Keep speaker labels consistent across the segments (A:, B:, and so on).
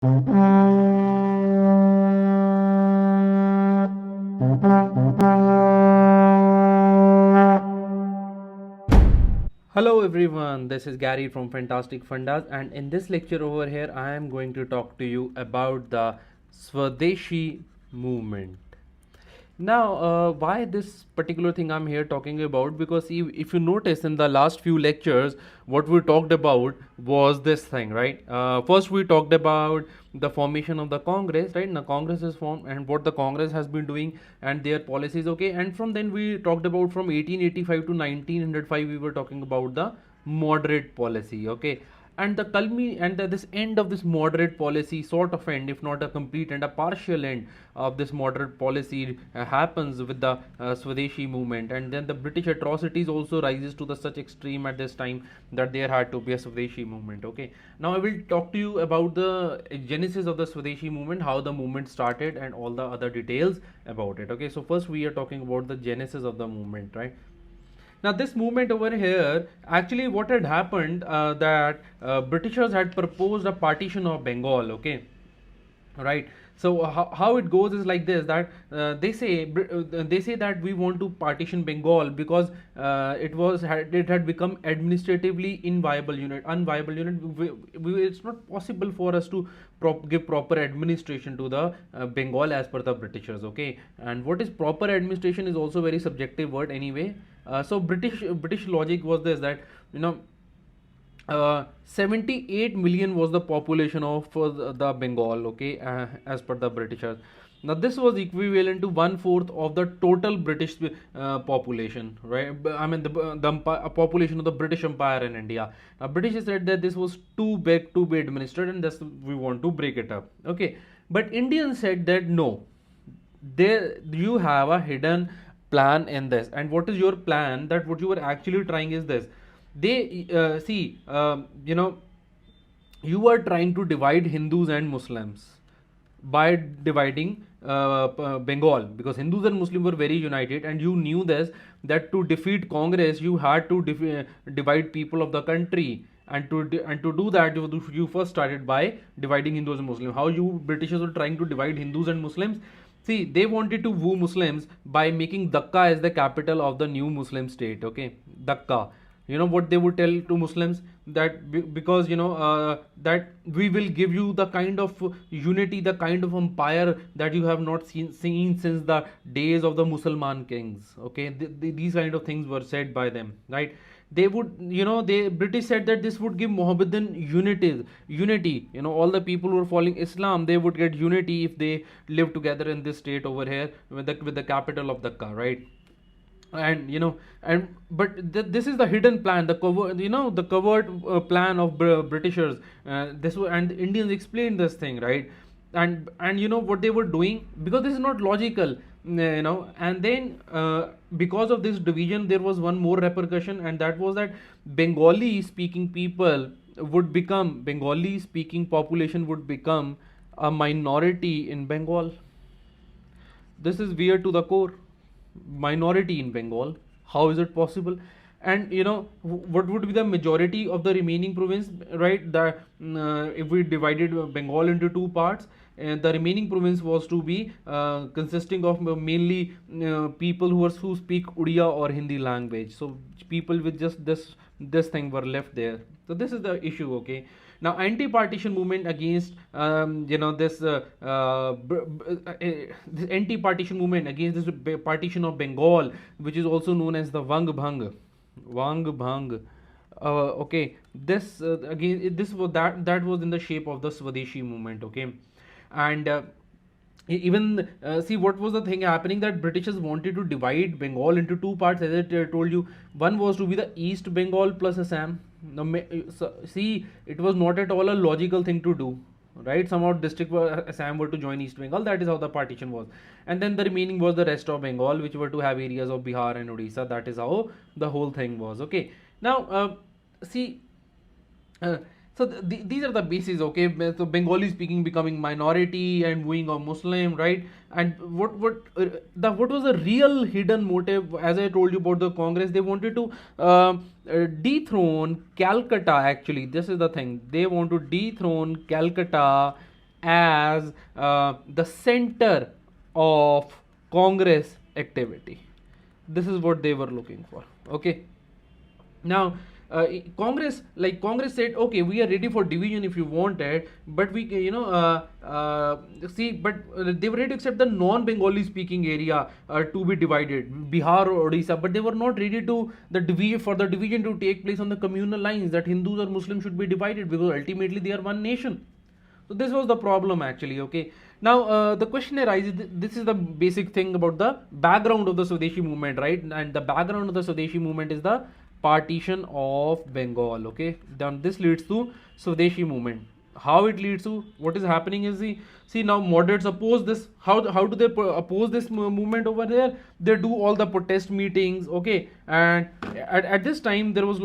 A: Hello everyone, this is Gary from Fantastic Fundas, and in this lecture over here I am going to talk to you about the Swadeshi movement. Now, why this particular thing I'm here talking about? Because if you notice in the last few lectures, what we talked about was this thing, right? First, we talked about the formation of the Congress, right? Now, Congress is formed and what the Congress has been doing and their policies, okay? And from then we talked about from 1885 to 1905, we were talking about the moderate policy, okay? And this end of this moderate policy, sort of end, if not a complete and a partial end of this moderate policy, happens with the Swadeshi movement, and then the British atrocities also rises to the such extreme at this time that there had to be a Swadeshi movement. Okay, now I will talk to you about the genesis of the Swadeshi movement, how the movement started, and all the other details about it. Okay, so first we are talking about the genesis of the movement, right? Now this movement over here, actually what had happened, that Britishers had proposed a partition of Bengal, okay, right? So how it goes is like this, that they say that we want to partition Bengal because it had become administratively unviable unit. It's not possible for us to give proper administration to the Bengal as per the Britishers, okay? And what is proper administration is also very subjective word anyway. So British logic was this, that 78 million was the population of the Bengal, okay, as per the Britishers. Now this was equivalent to 1/4 of the total British population, right? I mean the population of the British Empire in India. Now British said that this was too big to be administered, and thus we want to break it up, okay. But Indians said that no, there you have a hidden plan in this. And what is your plan? That what you were actually trying is this. They see you are trying to divide Hindus and Muslims by dividing Bengal, because Hindus and Muslims were very united, and you knew this, that to defeat Congress you had to divide people of the country, and to do that you first started by dividing Hindus and Muslims. How you Britishers were trying to divide Hindus and Muslims? See, they wanted to woo Muslims by making Dhaka as the capital of the new Muslim state. Okay, Dhaka. You know what they would tell to Muslims, that because that we will give you the kind of unity, the kind of empire that you have not seen since the days of the Musalman kings. Okay, these kind of things were said by them, right? They would, they British said that this would give Mohammedan unity. All the people who are following Islam, they would get unity if they live together in this state over here with the capital of Dhaka, right? And this is the hidden plan, the covert plan of Britishers. And Indians explained this thing, right? And what they were doing, because this is not logical, and then because of this division there was one more repercussion, and that was that Bengali speaking population would become a minority in Bengal. This is weird to the core. Minority in Bengal, how is it possible? And what would be the majority of the remaining province, right? If we divided Bengal into two parts, the remaining province was to be consisting of mainly people who speak Odia or Hindi language. So people with just this thing were left there. So this is the issue, okay. Now, anti-partition movement against this anti-partition movement against this partition of Bengal, which is also known as the Wang Bhang. Okay, this again, this was that was in the shape of the Swadeshi movement, okay. And even see what was the thing happening, that Britishers wanted to divide Bengal into two parts, as I told you. One was to be the East Bengal plus Assam. Now, see, it was not at all a logical thing to do, right? Somehow district Assam were to join East Bengal. That is how the partition was. And then the remaining was the rest of Bengal, which were to have areas of Bihar and Odisha. That is how the whole thing was, okay. Now see, so these are the bases, okay. So Bengali speaking becoming minority and wooing of Muslim, right? And what was the real hidden motive? As I told you about the Congress, they wanted to dethrone Calcutta. Actually, this is the thing, they want to dethrone Calcutta as the center of Congress activity. This is what they were looking for. Okay. Now Congress said, okay, we are ready for division if you want it, but we see, but they were ready to accept the non-Bengali speaking area to be divided, Bihar or Odisha, but they were not ready to the division for the division to take place on the communal lines, that Hindus or Muslims should be divided, because ultimately they are one nation. So this was the problem actually. Okay. Now the question arises. This is the basic thing about the background of the Swadeshi movement, right? And the background of the Swadeshi movement is the partition of Bengal. Okay. Then this leads to Swadeshi movement. How it leads to, what is happening is, see now moderates oppose this. How do they oppose this movement over there? They do all the protest meetings. Okay. And at this time there was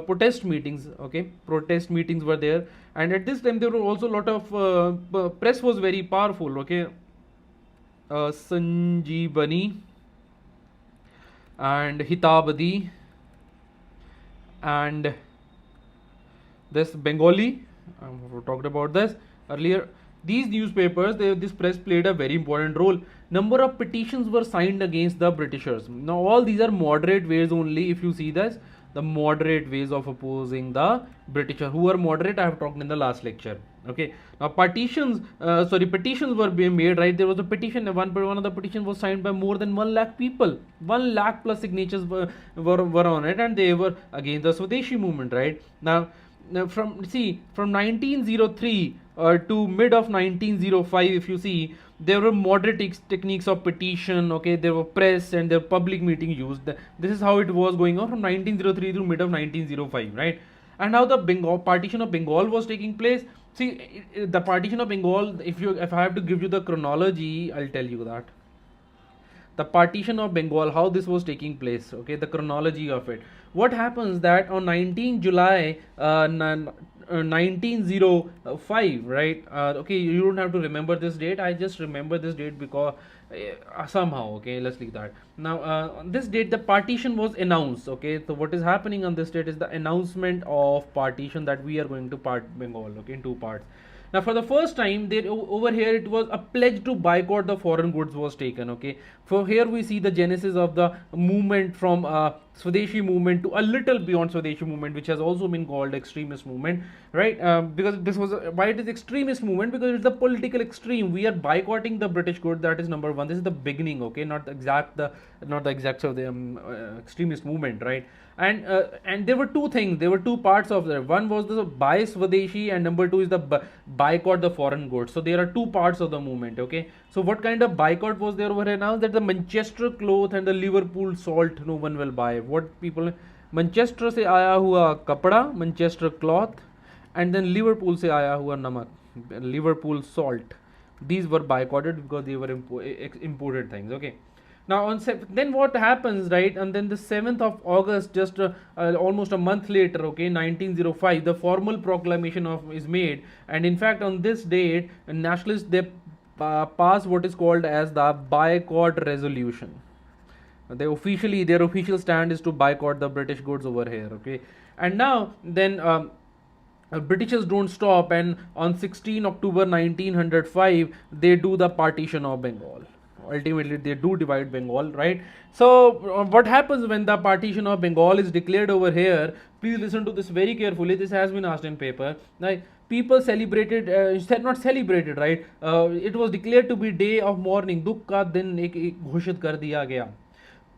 A: protest meetings. Okay. Protest meetings were there, and at this time there were also a lot of press was very powerful. Okay. Sanjeevani and Hitabadi and this Bengali, we talked about this earlier. These newspapers, this press played a very important role. Number of petitions were signed against the Britishers. Now all these are moderate ways only. If you see this, the moderate ways of opposing the Britishers. Who are moderate, I have talked in the last lecture. Okay. Now petitions were being made, right? There was a petition. One of the petitions was signed by more than 1 lakh people. 1 lakh plus signatures were on it, and they were against the Swadeshi movement, right? Now from 1903 to mid of 1905, if you see, there were moderate techniques of petition. Okay, there were press and there were public meeting used. This is how it was going on from 1903 to mid of 1905, right? And now the partition of Bengal was taking place. See, the partition of Bengal, if I have to give you the chronology, I'll tell you that. The partition of Bengal, how this was taking place. Okay, the chronology of it. What happens that on 19 July 1905, right? Okay, you don't have to remember this date. I just remember this date because somehow. Okay, let's leave that. Now on this date the partition was announced. Okay, so what is happening on this date is the announcement of partition, that we are going to part Bengal, okay, in two parts. Now for the first time there over here it was a pledge to boycott the foreign goods was taken. Okay, for here we see the genesis of the movement from Swadeshi movement to a little beyond Swadeshi movement, which has also been called extremist movement, right? Because this was why it is extremist movement, because it's the political extreme. We are boycotting the British good. That is number one. This is the beginning. Okay, not the exact of the extremist movement, right? And there were two things. There were two parts of that. One was the buy Swadeshi, and number two is the boycott the foreign goods. So there are two parts of the movement. Okay. So what kind of boycott was there over here now? That the Manchester cloth and the Liverpool salt no one will buy. What people, Manchester से आया हुआ कपड़ा, Manchester cloth, and then Liverpool से आया हुआ नमक, Liverpool salt. These were boycotted because they were imported things. Okay. Now then what happens, right? And then the 7th of August, just almost a month later, okay, 1905, the formal proclamation is made, and in fact on this date nationalists they pass what is called as the boycott resolution. Their official stand is to boycott the British goods over here. Okay, and now then Britishers don't stop, and on 16 October 1905 they do the partition of Bengal. Ultimately they do divide Bengal, right? So what happens when the partition of Bengal is declared over here? Please listen to this very carefully. This has been asked in paper. Right? People celebrated, not celebrated, right? It was declared to be day of mourning. Dukh ka din ek ghoshit kar diya gaya.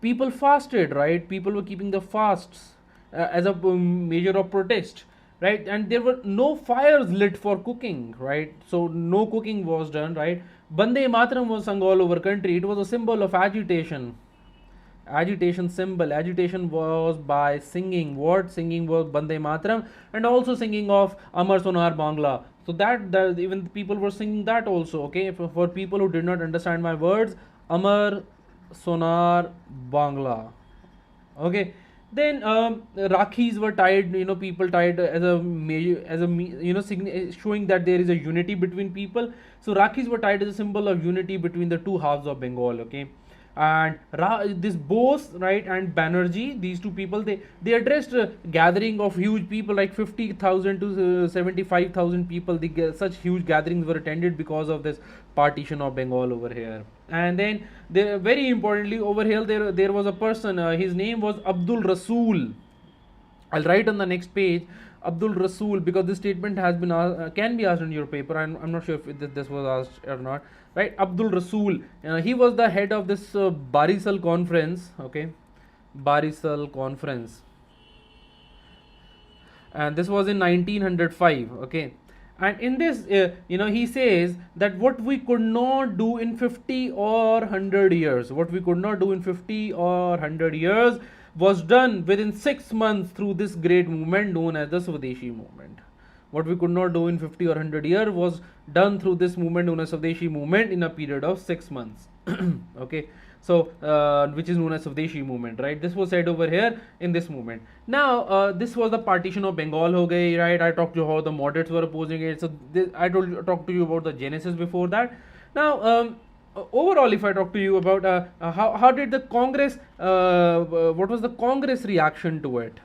A: People fasted, right? People were keeping the fasts as a measure of protest, right? And there were no fires lit for cooking, right? So no cooking was done, right? Bande Mataram was sung all over country. It was a symbol of agitation. Agitation was by singing. What singing was Bande Mataram, and also singing of Amar Sonar Bangla. So that even people were singing that also. Okay, for people who did not understand my words, Amar Sonar Bangla. Okay. Then Rakhis were tied, people tied as a showing that there is a unity between people. So Rakhis were tied as a symbol of unity between the two halves of Bengal. Okay, And this Bose, right, and Banerjee, these two people, they addressed a gathering of huge people like 50,000 to 75,000 people. Such huge gatherings were attended because of this partition of Bengal over here. And then there, very importantly, over here there was a person. His name was Abdul Rasool. I'll write on the next page Abdul Rasool, because this statement has been can be asked in your paper. I'm not sure if this was asked or not. Right, Abdul Rasool. He was the head of this Barisal conference. Okay, Barisal conference, and this was in 1905. Okay, and in this, he says that what we could not do in 50 or 100 years, what we could not do in 50 or 100 years was done within 6 months through this great movement known as the Swadeshi movement. What we could not do in 50 or 100 years was done through this movement known as Swadeshi movement in a period of 6 months. Okay, so which is known as Swadeshi movement, right? This was said over here in this movement. Now this was the partition of Bengal ho gayi, right? I talked to you how the moderates were opposing it. So I talked to you about the genesis before that. Now overall, if I talk to you about how did the Congress, what was the Congress reaction to it?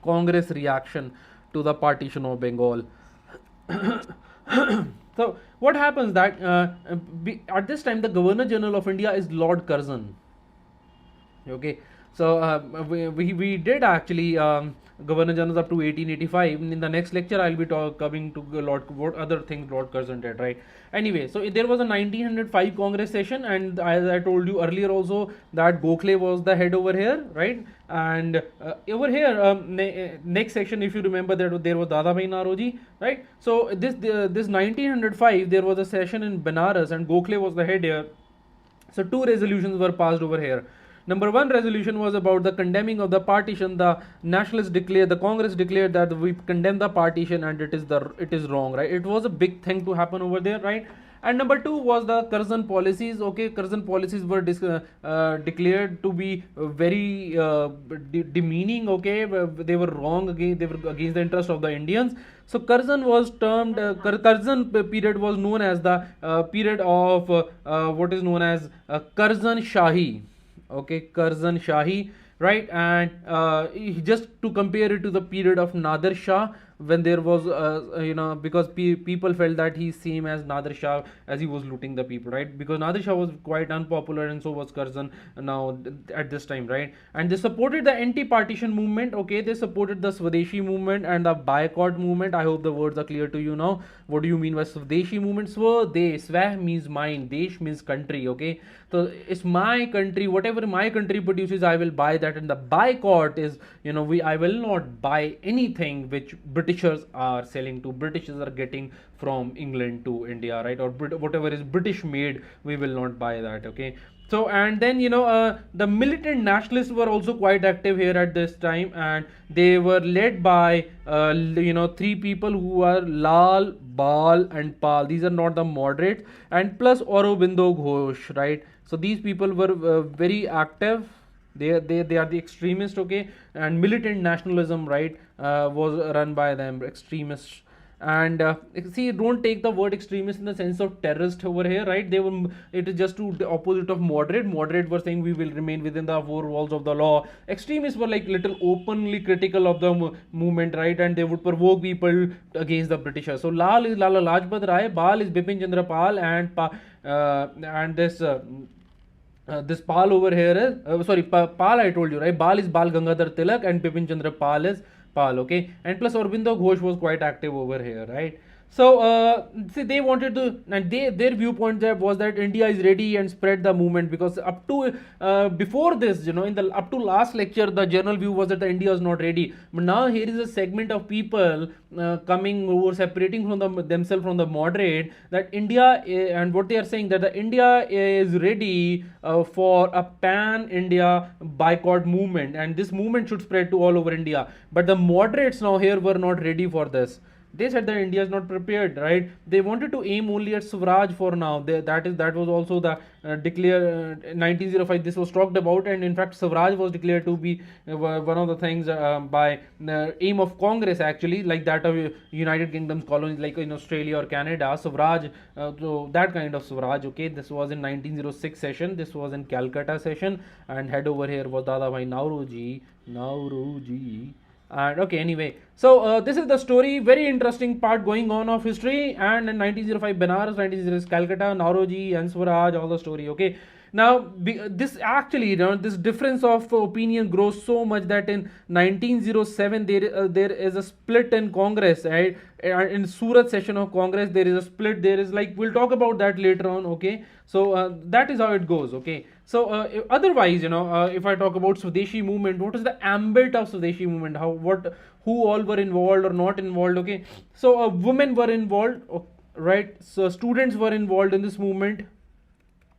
A: Congress reaction to the partition of Bengal. So what happens that at this time the Governor General of India is Lord Curzon. Okay, so we did actually Governor General up to 1885. In the next lecture, I'll be coming to what other things Lord Curzon did, right? Anyway, so there was a 1905 Congress session, and as I told you earlier also that Gokhale was the head over here, right? And over here, next section, if you remember, there was Dadabhai Naoroji, right? So this 1905, there was a session in Benares, and Gokhale was the head here. So two resolutions were passed over here. Number one resolution was about the condemning of the partition. The nationalists declared, the Congress declared that we condemn the partition and it is wrong, right? It was a big thing to happen over there, right? And number two was the Curzon policies. Okay, Curzon policies were declared to be very demeaning. Okay, they were wrong again. They were against the interest of the Indians. So Curzon was termed. Curzon period was known as the period of what is known as Curzon Shahi. Okay, Curzon Shahi, right? And just to compare it to the period of Nadir Shah, when there was because people felt that he's same as Nadir Shah, as he was looting the people, right? Because Nadir Shah was quite unpopular, and so was Curzon now at this time, right? And they supported the anti-partition movement. Okay, they supported the Swadeshi movement and the boycott movement. I hope the words are clear to you now. What do you mean by Swadeshi movement? Swa means mine, Desh means country. Okay, so it's my country. Whatever my country produces, I will buy that. And the boycott is, I will not buy anything which Britishers are selling to. Britishers are getting from England to India, right? Or whatever is British made, we will not buy that. Okay. So, and then the militant nationalists were also quite active here at this time, and they were led by three people who are Lal, Bal, and Pal. These are not the moderates, and plus Aurobindo Ghosh, right? So these people were very active. They are the extremists, okay, and militant nationalism, right, was run by them, extremists. And see, don't take the word extremist in the sense of terrorist over here, right? It is just to the opposite of moderate. Moderate were saying we will remain within the four walls of the law. Extremists were like little openly critical of the movement, right? And they would provoke people against the Britishers. So Lal is Lala Lajpat Rai, Bal is Bipin Chandra Pal, and this Pal over here is Pal I told you, right? Bal is Bal Gangadhar Tilak, and Bipin Chandra Pal is Pal, okay? And plus Aurobindo Ghosh was quite active over here, right? So see, they wanted to, and their viewpoint there was that India is ready and spread the movement, because up to before this, in the up to last lecture, the general view was that the India is not ready. But now here is a segment of people coming over, separating from themselves from the moderate, that India and what they are saying, that the India is ready for a pan-India boycott movement, and this movement should spread to all over India. But the moderates now here were not ready for this. They said that India is not prepared, right? They wanted to aim only at Swaraj for now. That was also the declare 1905. This was talked about, and in fact, Swaraj was declared to be one of the things by aim of Congress, actually, like that of United Kingdom's colonies, like in Australia or Canada. Swaraj, so that kind of Swaraj. Okay, this was in 1906 session. This was in Calcutta session, and head over here was Dadabhai Nauroji. And okay, anyway, so this is the story, very interesting part going on of history. And in 1905 Benares, 1906 Calcutta, Nauroji and Swaraj, all the story. Okay, now this actually, this difference of opinion grows so much that in 1907 there is a split in Congress, right? In Surat session of Congress there is a split. There is, like, we'll talk about that later on. Okay, so that is how it goes. Okay, so otherwise, if I talk about Swadeshi movement, what is the ambit of Swadeshi movement? Who all were involved or not involved? Okay, so women were involved, right? So students were involved in this movement.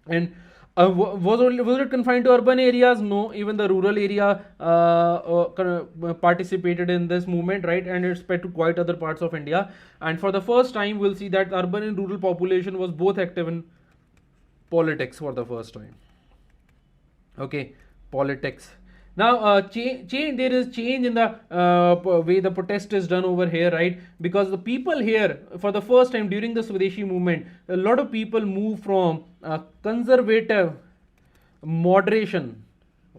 A: And was it confined to urban areas? No, even the rural area participated in this movement, right? And it spread to quite other parts of India. And for the first time, we'll see that urban and rural population was both active in politics for the first time. Okay, politics. Now, there is change in the way the protest is done over here, right? Because the people here, for the first time during the Swadeshi movement, a lot of people move from conservative moderation,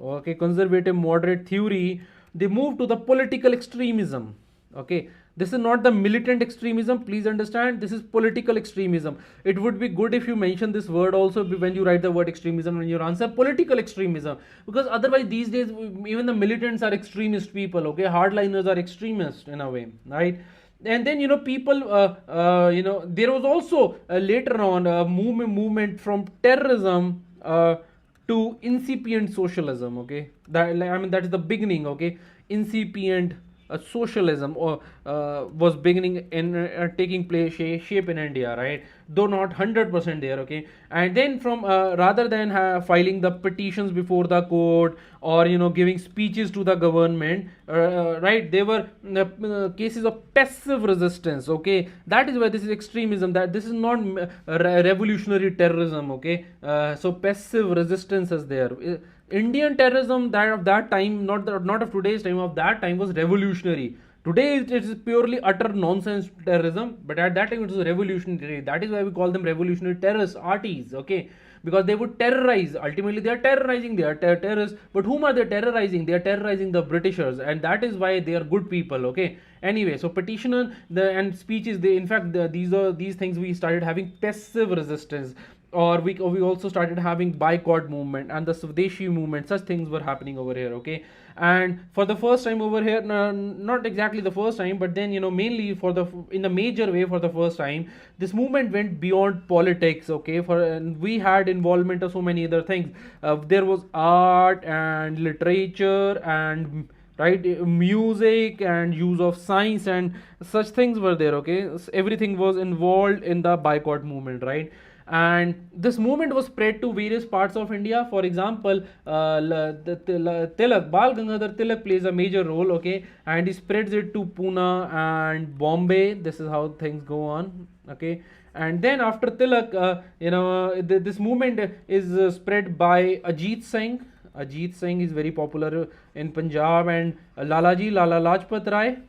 A: okay, conservative moderate theory, they move to the political extremism. Okay, this is not the militant extremism, please understand, this is political extremism. It would be good if you mention this word also when you write the word extremism in your answer, political extremism, because otherwise these days even the militants are extremist people. Okay, hardliners are extremists in a way, right? And then people there was also later on a movement from terrorism to incipient socialism. Okay, that is the beginning. Okay, incipient socialism was beginning in taking place shape in India, right? Though not 100% there. Okay, and then from rather than filing the petitions before the court or giving speeches to the government, right, there were cases of passive resistance. Okay, that is why this is extremism, that this is not revolutionary terrorism. Okay, so passive resistance is there. Indian terrorism that of that time, not of today's time, of that time, was revolutionary. Today it is purely utter nonsense terrorism, but at that time it was revolutionary. That is why we call them revolutionary terrorists, RTs. Okay, because they would terrorize. Ultimately, they are terrorizing. They are terrorists. But whom are they terrorizing? They are terrorizing the Britishers, and that is why they are good people. Okay. Anyway, so petitioner and speeches. They, in fact, these things we started having passive resistance. Or we also started having boycott movement and the Swadeshi movement. Such things were happening over here. Okay, and for the first time over here, not exactly the first time, but then mainly in the major way for the first time, this movement went beyond politics. Okay, we had involvement of so many other things. There was art and literature and, right, music and use of science and such things were there. Okay, so everything was involved in the boycott movement, right? And this movement was spread to various parts of India. For example, Tilak, Bal Gangadhar Tilak plays a major role. Okay, and he spreads it to Pune and Bombay. This is how things go on. Okay, and then after Tilak, this movement is spread by Ajit Singh. Ajit Singh is very popular in Punjab, and Lala Lajpat Rai.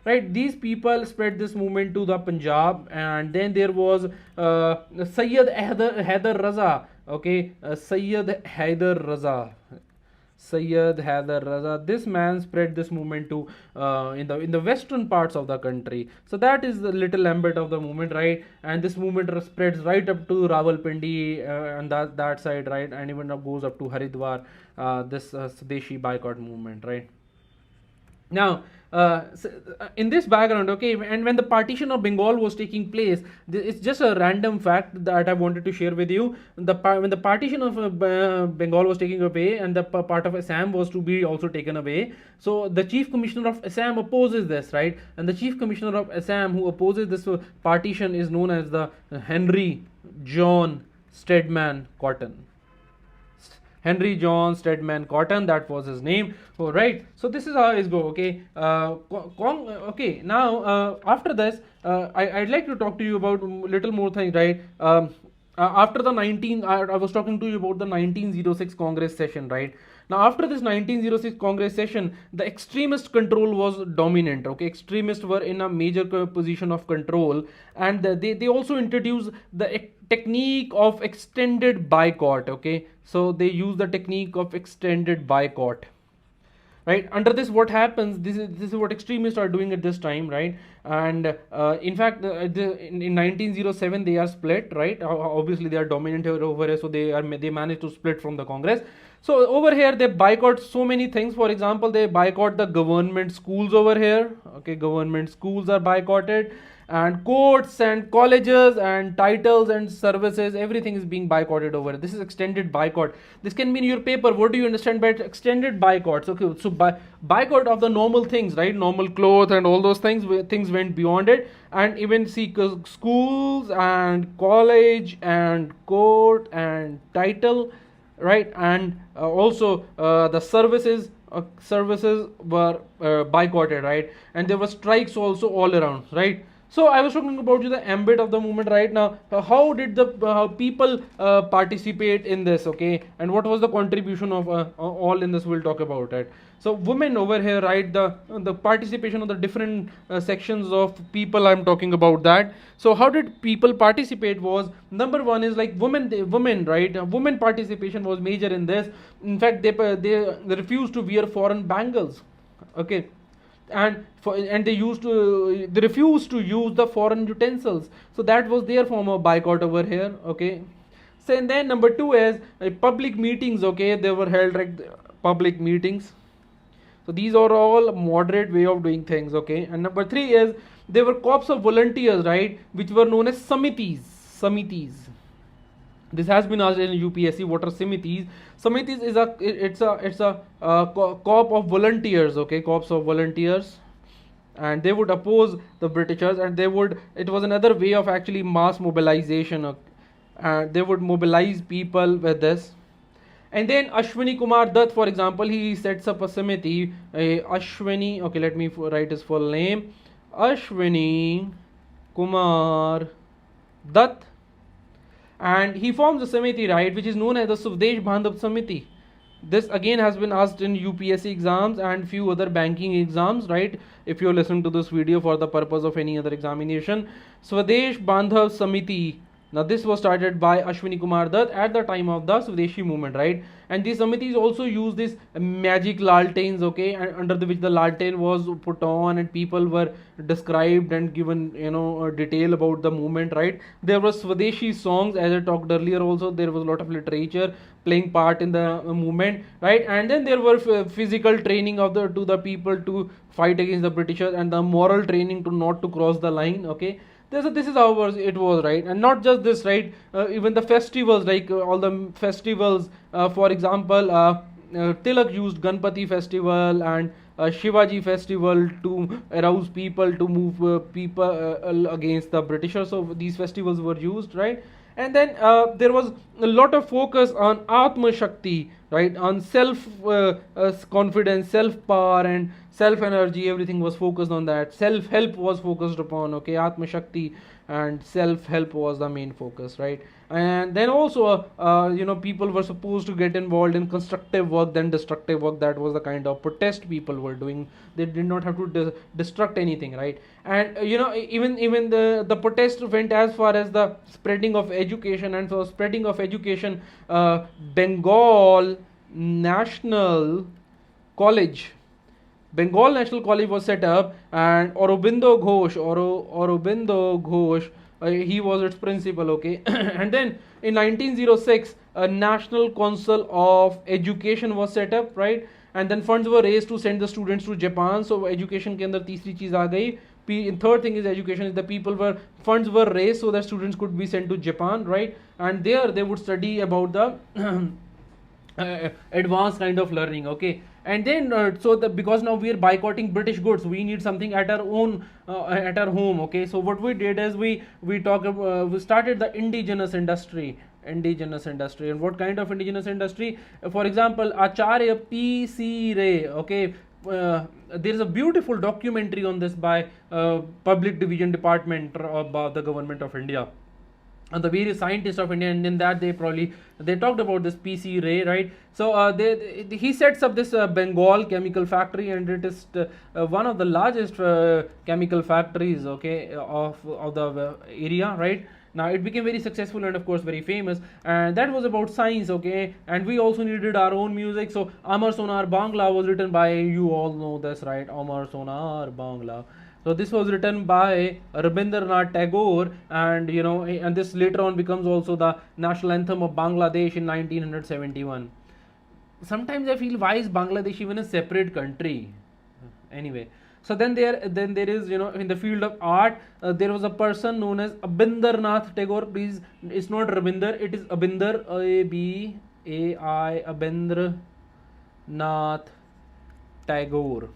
A: Right, these people spread this movement to the Punjab, and then there was Sayyid Haider Raza. Okay, Sayyid Haider Raza. This man spread this movement to in the western parts of the country. So that is the little ambit of the movement, right? And this movement spreads right up to Rawalpindi and that side, right? And even goes up to Haridwar. This Swadeshi boycott movement, right? Now, in this background, okay, and when the partition of Bengal was taking place, it's just a random fact that I wanted to share with you. When the partition of Bengal was taken away and the part of Assam was to be also taken away, so the Chief Commissioner of Assam opposes this, right? And the Chief Commissioner of Assam who opposes this partition is known as the Henry John Stedman Cotton. Henry John Stedman Cotton, that was his name. All right. So this is how it's go. Okay. Okay. Now after this, I'd like to talk to you about little more things, right? After the I was talking to you about the 1906 Congress session, right? Now after this 1906 Congress session, the extremist control was dominant. Okay, extremists were in a major position of control, and they also introduced the technique of extended boycott. Okay, so they use the technique of extended boycott, right? Under this, what happens, this is what extremists are doing at this time, right? And in fact, in 1907 they are split, right? Obviously they are dominant over here, so they managed to split from the Congress. So over here they boycott so many things. For example, they boycott the government schools over here. Okay, government schools are boycotted, and courts and colleges and titles and services, everything is being boycotted over. This is extended boycott. This can be in your paper. What do you understand by extended boycotts? Okay, so boycott of the normal things, right? Normal clothes and all those things went beyond it, and even see schools and college and court and title, right? And also the services were boycotted, right? And there were strikes also all around, right? So I was talking about you the ambit of the movement right now. How did the people participate in this? Okay, and what was the contribution of all in this? We'll talk about it. So women over here, right? The participation of the different sections of people. I'm talking about that. So how did people participate? Was number one is like women, right? Women participation was major in this. In fact, they refused to wear foreign bangles. Okay, and they refused to use the foreign utensils. So that was their form of boycott over here. Okay, so and then number two is public meetings. Okay, they were held like public meetings. So these are all moderate way of doing things. Okay, and number three is there were corps of volunteers, right, which were known as samitis. This has been asked in UPSC. What are samitis? Samitis is a corps of volunteers. Okay, corps of volunteers, and they would oppose the Britishers, and it was another way of actually mass mobilization. And they would mobilize people with this. And then Ashwini Kumar Dutt, for example, he sets up a samiti. Ashwini, okay, let me write his full name. Ashwini Kumar Dutt. And he forms a samiti, right, which is known as the Swadesh Bandhav Samiti. This again has been asked in UPSC exams and few other banking exams, right? If you listen to this video for the purpose of any other examination. Swadesh Bandhav Samiti. Now this was started by Ashwini Kumar Dutt at the time of the Swadeshi movement, right? And these samitis also use this magic laltains, okay, and under which the laltain was put on, and people were described and given, detail about the movement, right? There were Swadeshi songs, as I talked earlier. Also, there was a lot of literature playing part in the movement, right? And then there were physical training to the people to fight against the Britishers, and the moral training to not to cross the line, okay. This is how it was, right? And not just this, right? Even the festivals, like all the festivals, for example, Tilak used Ganpati festival and Shivaji festival to arouse people, to move people against the Britishers. So these festivals were used, right? And then there was a lot of focus on Atma Shakti, right? On self confidence, self power, and self energy. Everything was focused on that. Self help was focused upon. Okay, Atma Shakti and self help was the main focus, right? And then also, people were supposed to get involved in constructive work than destructive work. That was the kind of protest people were doing. They did not have to destruct anything, right? And even the protest went as far as the spreading of education. And for spreading of education, Bengal National College was set up, and Aurobindo Ghosh, he was its principal, okay. And then in 1906, a National Council of Education was set up, right? And then funds were raised to send the students to Japan. So education के अंदर तीसरी चीज आ गई. Third thing is education. Is the funds were raised so that students could be sent to Japan, right? And there they would study about the advanced kind of learning, okay. And then because now we are boycotting British goods, we need something at our own at our home, okay. So what we did is we started the indigenous industry, indigenous industry. And what kind of indigenous industry? For example, Acharya P.C. Ray, okay, there is a beautiful documentary on this by Public Division Department about the Government of India and the various scientists of India, and in that they talked about this P.C. Ray, right? So he sets up this Bengal chemical factory, and it is one of the largest chemical factories, okay, of the area, right? Now it became very successful and of course very famous, and that was about science, okay. And we also needed our own music. So Amar Sonar Bangla was written by, you all know this, right? Amar Sonar Bangla. So this was written by Rabindranath Tagore, and and this later on becomes also the national anthem of Bangladesh in 1971. Sometimes I feel, why is Bangladesh even a separate country? Anyway, so then there is, in the field of art, there was a person known as Abindranath Tagore. Please, it's not Rabinder, it is Abinder, A-B-A-I, Abindranath Tagore.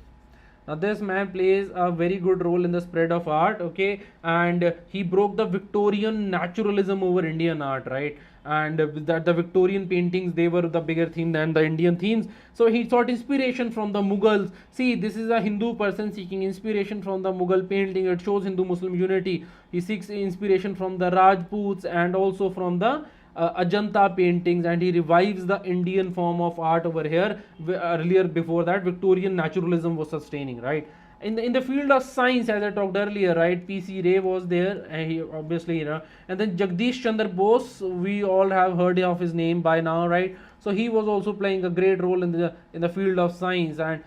A: Now this man plays a very good role in the spread of art, okay, and he broke the Victorian naturalism over Indian art, right? And that the Victorian paintings, they were the bigger theme than the Indian themes. So he sought inspiration from the Mughals. See, this is a Hindu person seeking inspiration from the Mughal painting. It shows Hindu-Muslim unity. He seeks inspiration from the Rajputs and also from the Ajanta paintings, and he revives the Indian form of art over here. Earlier, before that, Victorian naturalism was sustaining, right? In the field of science, as I talked earlier, right, P.C. Ray was there, and he obviously, and then Jagdish Chandra Bose, we all have heard of his name by now, right? So he was also playing a great role in the field of science, and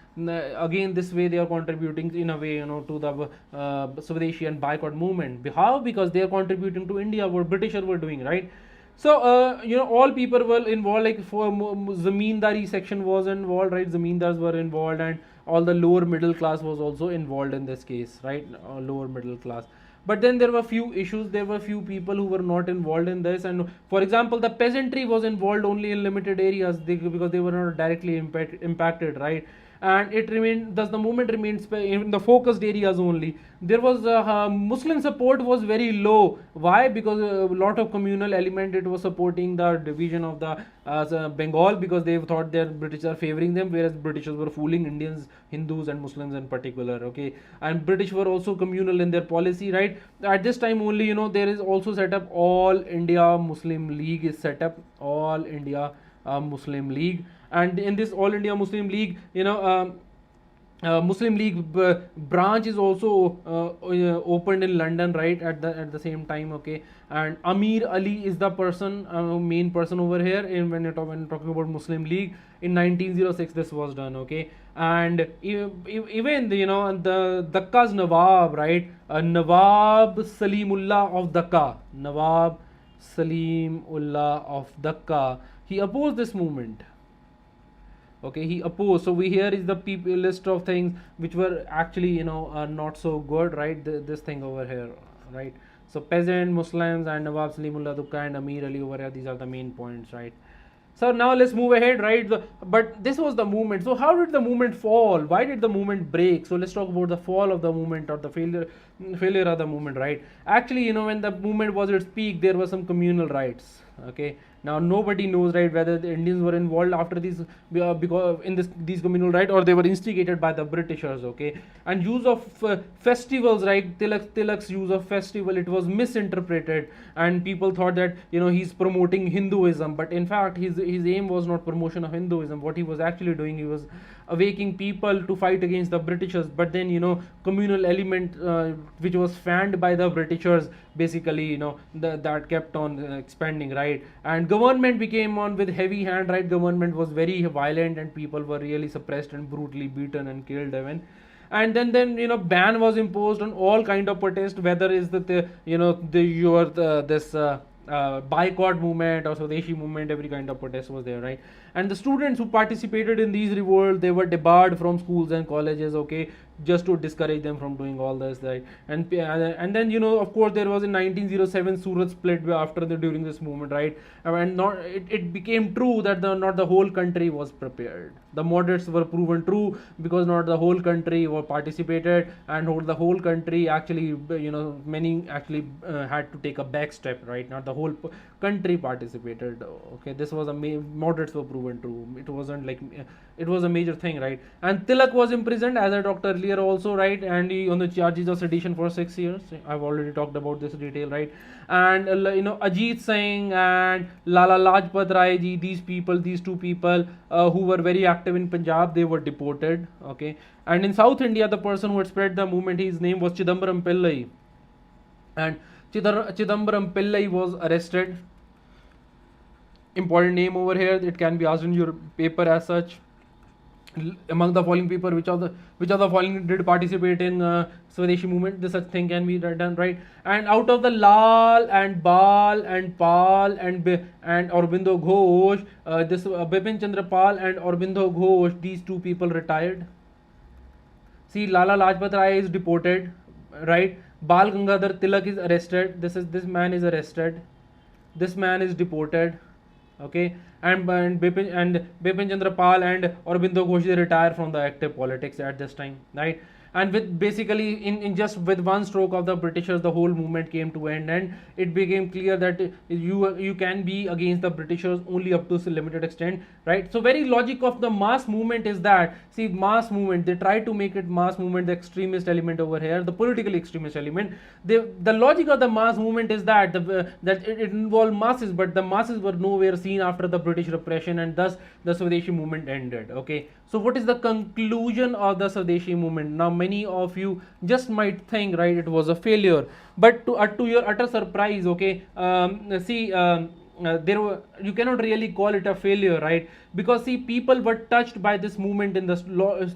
A: again this way they are contributing in a way, to the Swadeshi and boycott movement. How? Because they are contributing to India, what Britishers were doing, right? So all people were involved, like for Zamindari section was involved, right? Zamindars were involved, and all the lower middle class was also involved in this case, right? Lower middle class. But then there were few issues, there were few people who were not involved in this, and for example, the peasantry was involved only in limited areas, because they were not directly impacted, right? And it remained, thus the movement remained in the focused areas only. There was Muslim support was very low. Why? Because a lot of communal element, it was supporting the division of the Bengal, because they thought that British are favoring them, whereas Britishers were fooling Indians, Hindus and Muslims in particular, okay. And British were also communal in their policy, right? At this time only, there is also set up All India Muslim League is set up, All India Muslim League. And in this All India Muslim League, Muslim League branch is also opened in London, right, at the same time, okay. And Amir Ali is the person, main person over here when talking about Muslim League. In 1906 this was done, okay. And even the Dakka's Nawab, right, Nawab Salimullah of Dakka, Nawab Salimullah of Dakka, he opposed this movement. Okay, he opposed. So here is the list of things which were actually not so good, right? This thing over here, right? So peasant, Muslims, and Nawab Salimullah Dukka and Amir Ali over here, these are the main points, right? So now let's move ahead, right? But this was the movement. So how did the movement fall? Why did the movement break? So let's talk about the fall of the movement, or the failure of the movement, right? Actually, when the movement was at its peak, there were some communal rights, okay. Now nobody knows, right, whether the Indians were involved after these because in these communal rights, or they were instigated by the Britishers, okay. And use of festivals, right, Tilak's use of festival, it was misinterpreted, and people thought that he's promoting Hinduism, but in fact his aim was not promotion of Hinduism. What he was actually doing, he was awakening people to fight against the Britishers. But then communal element which was fanned by the Britishers, basically that kept on expanding, right. And government became on with heavy hand, right. Government was very violent, and people were really suppressed and brutally beaten and killed even. And then ban was imposed on all kind of protest, whether is that this boycott movement or Swadeshi movement, every kind of protest was there, right. And the students who participated in these revolts, they were debarred from schools and colleges, okay. just to discourage them from doing all this, right? And then, you know, of course, there was in 1907 Surat split after the during this movement, right? And not it became true that not the whole country was prepared. The moderates were proven true because not the whole country were participated, and the whole country actually, you know, many actually had to take a back step, right? Not the whole country participated. Okay, this was moderates were proven true. It wasn't like it was a major thing, right? And Tilak was imprisoned, as I talked earlier also, right? And he on the charges of sedition for 6 years. I've already talked about this detail, right? And you know, Ajit Singh and Lala Lajpat Rai ji, these two people who were very active in Punjab, they were deported. Okay, and in South India, the person who had spread the movement, his name was Chidambaram Pillai, and Chidambaram Pillai was arrested. Important name over here. It can be asked in your paper as such. Among the following people, which of the following did participate in Swadeshi movement? This such thing can be done, right? And out of the Lal and Bal and Pal and Aurobindo Ghosh, this Bipin Chandra Pal and Aurobindo Ghosh, these two people retired. See, Lala Lajpat Rai is deported, right? Bal Gangadhar Tilak is arrested. This man is arrested. This man is deported. Okay, and Bipin Chandra Pal and Aurobindo Ghosh, they retire from the active politics at this time, right? And with basically in just with one stroke of the Britishers, the whole movement came to end, and it became clear that you can be against the Britishers only up to a limited extent, right? So very logic of the mass movement is that, see, mass movement, they try to make it mass movement, the extremist element over here, the political extremist element. The logic of the mass movement is that that it involved masses, but the masses were nowhere seen after the British repression, and thus the Swadeshi movement ended. Okay, so what is the conclusion of the Swadeshi movement? Now many of you just might think, right, it was a failure, but to your utter surprise, okay, you cannot really call it a failure, right? Because see, people were touched by this movement.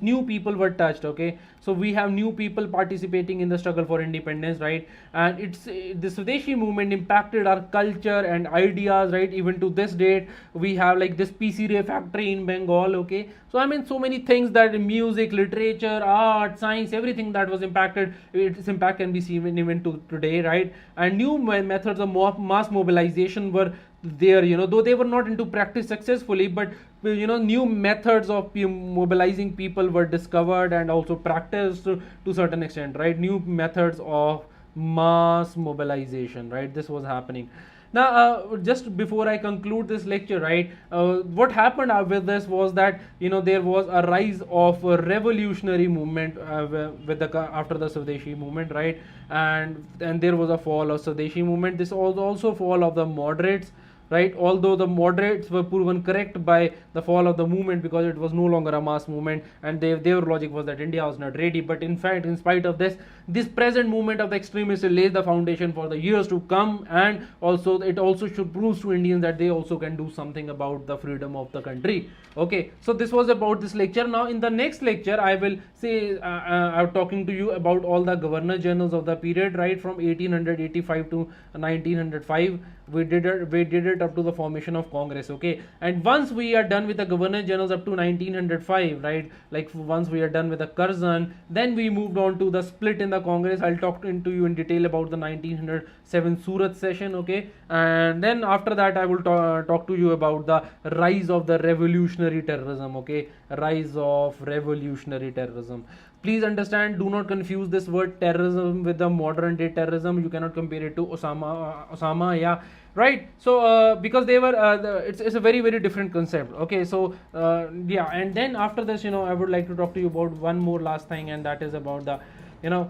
A: New people were touched. Okay, so we have new people participating in the struggle for independence, right? And the Swadeshi movement impacted our culture and ideas, right? Even to this date, we have like this PC Ray factory in Bengal. Okay, so I mean, so many things that in music, literature, art, science, everything that was impacted, its impact can be seen even to today, right? And new methods of mass mobilization were there, you know, though they were not into practice successfully, but you know, new methods of mobilizing people were discovered and also practiced to certain extent, right? New methods of mass mobilization, right? This was happening. Now, just before I conclude this lecture, right, what happened with this was that, you know, there was a rise of a revolutionary movement after the Swadeshi movement, right, and there was a fall of Swadeshi movement. This was also fall of the moderates, right? Although the moderates were proven correct by the fall of the movement because it was no longer a mass movement, and their logic was that India was not ready. But in fact, in spite of this present movement of the extremists lays the foundation for the years to come, and also it also should prove to Indians that they also can do something about the freedom of the country. Okay, so this was about this lecture. Now in the next lecture, I will say I'm talking to you about all the governor generals of the period, right, from 1885 to 1905. We did it up to the formation of Congress. Okay, and once we are done with the governor generals up to 1905, right, like once we are done with the Curzon, then we moved on to the split in the Congress. I'll talk to you in detail about the 1907 Surat session. Okay, and then after that I will talk to you about the rise of the revolutionary terrorism. Okay, rise of revolutionary terrorism. Please understand, do not confuse this word terrorism with the modern day terrorism. You cannot compare it to Osama, yeah, right? So because they were it's a very, very different concept. Okay, so yeah, and then after this, you know, I would like to talk to you about one more last thing, and that is about the, you know,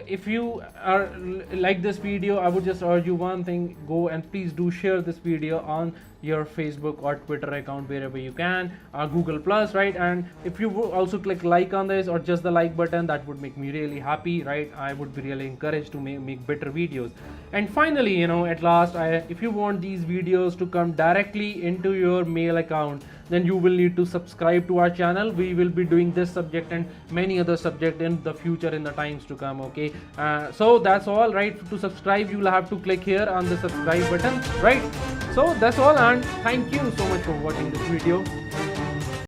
A: if you are like this video, I would just urge you one thing: go and please do share this video on your Facebook or Twitter account, wherever you can, or Google Plus, right? And if you would also click like on this or just the like button, that would make me really happy, right? I would be really encouraged to make better videos. And finally, you know, at last, if you want these videos to come directly into your mail account, then you will need to subscribe to our channel. We will be doing this subject and many other subjects in the future, in the times to come. Okay, so that's all, right? To subscribe, you will have to click here on the subscribe button, right? So that's all, and thank you so much for watching this video.